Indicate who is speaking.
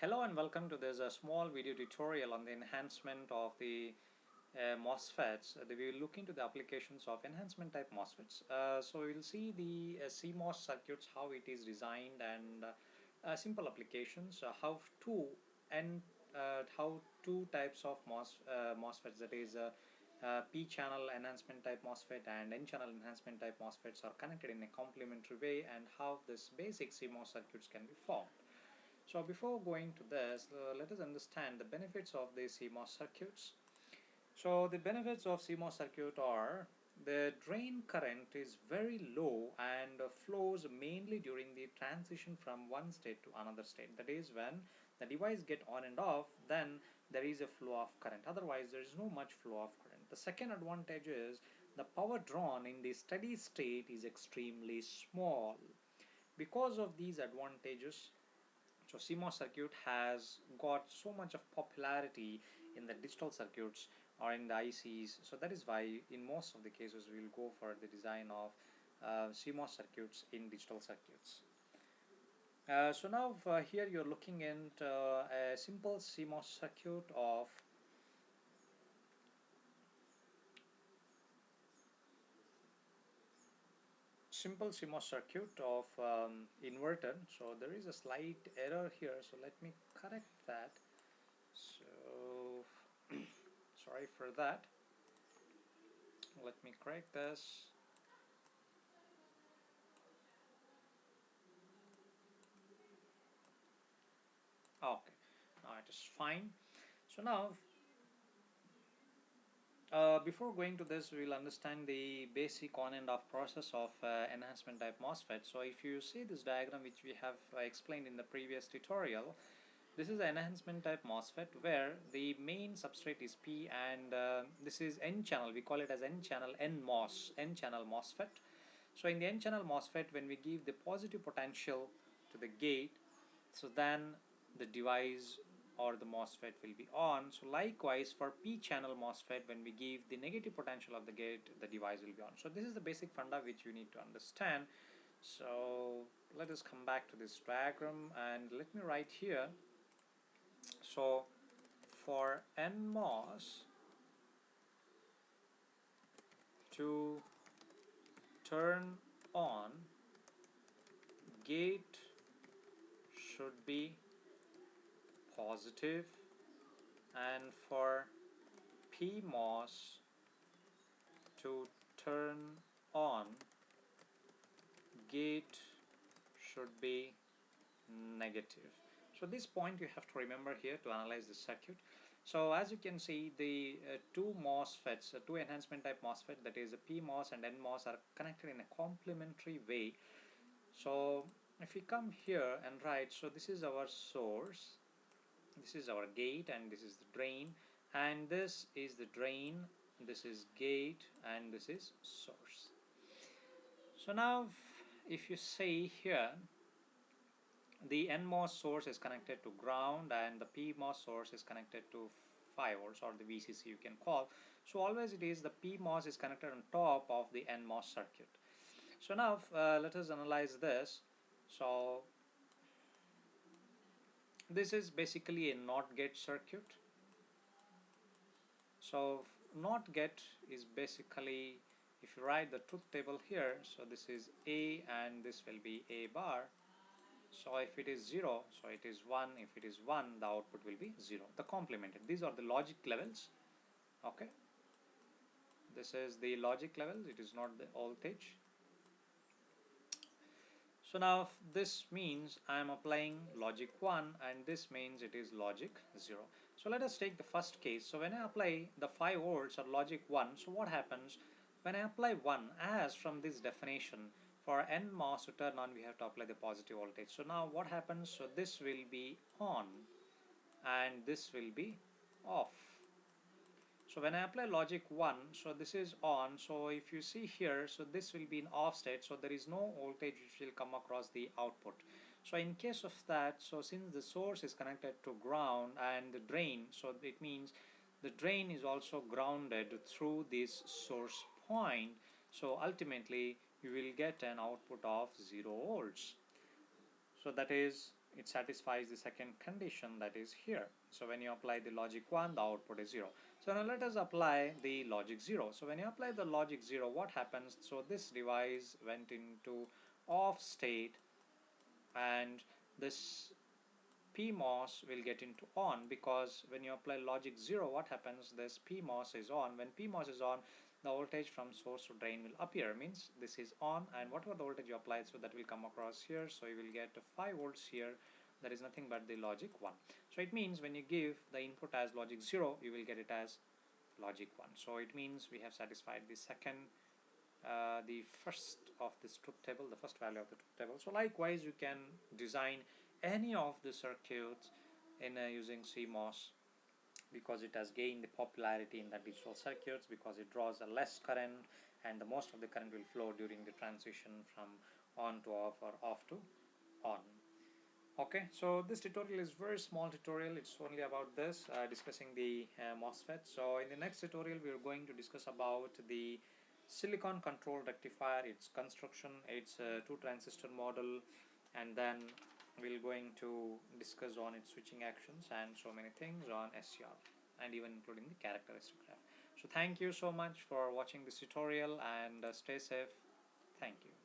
Speaker 1: Hello and welcome to this small video tutorial on the enhancement of the Mosfets. We will look into the applications of enhancement type Mosfets. So we will see the Cmos circuits, how it is designed, and simple applications, and how two types of Mosfets, that is P-channel enhancement type MOSFET and N-channel enhancement type MOSFETs, are connected in a complementary way, and how this basic Cmos circuits can be formed. So before going to this, let us understand the benefits of the CMOS circuits. So the benefits of CMOS circuit are: the drain current is very low and flows mainly during the transition from one state to another state. That is, when the device get on and off, then there is a flow of current. Otherwise, there is no much flow of current. The second advantage is the power drawn in the steady state is extremely small. Because of these advantages, so CMOS circuit has got so much of popularity in the digital circuits or in the ICs. So that is why in most of the cases we will go for the design of CMOS circuits in digital circuits. So now here you're looking at a simple CMOS circuit of inverter. So there is a slight error here, so let me correct that. So sorry for that. Let me correct this. Okay, now it is fine. So now before going to this, we will understand the basic on and off process of enhancement type MOSFET. So if you see this diagram which we have explained in the previous tutorial, this is an enhancement type MOSFET where the main substrate is P, and this is N channel. We call it as N channel N channel MOSFET. So in the N channel MOSFET, when we give the positive potential to the gate, so then the device or the MOSFET will be on. So likewise for P channel MOSFET, when we give the negative potential of the gate, the device will be on. So this is the basic funda which you need to understand. So let us come back to this diagram and let me write here. So for NMOS to turn on, gate should be positive, and for PMOS to turn on, gate should be negative. So this point you have to remember here to analyze the circuit. So as you can see, the two MOSFETs, two enhancement type MOSFET, that is a PMOS and NMOS, are connected in a complementary way. So if we come here and write, so this is our source, this is our gate, and this is the drain, and this is the drain, this is gate, and this is source. So now if you say here, the NMOS source is connected to ground and the PMOS source is connected to 5 volts, or the VCC you can call. So always it is the PMOS is connected on top of the NMOS circuit. So now let us analyze this. So this is basically a NOT gate circuit. So NOT gate is basically, if you write the truth table here, so this is A and this will be A bar. So if it is 0, so it is 1. If it is 1, the output will be 0. The complemented. These are the logic levels. Okay. This is the logic levels. It is not the voltage. So now this means I am applying logic 1, and this means it is logic 0. So let us take the first case. So when I apply the 5 volts or logic 1, so what happens when I apply 1? As from this definition, for NMOS to turn on, we have to apply the positive voltage. So now what happens? So this will be on and this will be off. So when I apply logic 1, so this is on. So if you see here, so this will be in off state. So there is no voltage which will come across the output. So in case of that, so since the source is connected to ground and the drain, so it means the drain is also grounded through this source point. So ultimately you will get an output of 0 volts. So that is it satisfies the second condition, that is here. So when you apply the logic 1, the output is 0. So now let us apply the logic 0. So when you apply the logic 0, what happens? So this device went into off state, and this Pmos will get into on, because when you apply logic 0, what happens? This Pmos is on. When Pmos is on, the voltage from source to drain will appear, means this is on, and whatever the voltage you apply, so that will come across here. So you will get 5 volts here. That is nothing but the logic 1. So it means when you give the input as logic 0, you will get it as logic 1. So it means we have satisfied the second, the first of this truth table, the first value of the truth table. So likewise, you can design any of the circuits in using CMOS, because it has gained the popularity in the digital circuits, because it draws a less current, and the most of the current will flow during the transition from on to off or off to on. Okay, so this tutorial is very small tutorial. It's only about this, discussing the MOSFET. So in the next tutorial, we are going to discuss about the silicon control rectifier, its construction, its 2 transistor model, and then we're going to discuss on its switching actions and so many things on SCR, and even including the characteristic graph. So thank you so much for watching this tutorial, and stay safe. Thank you.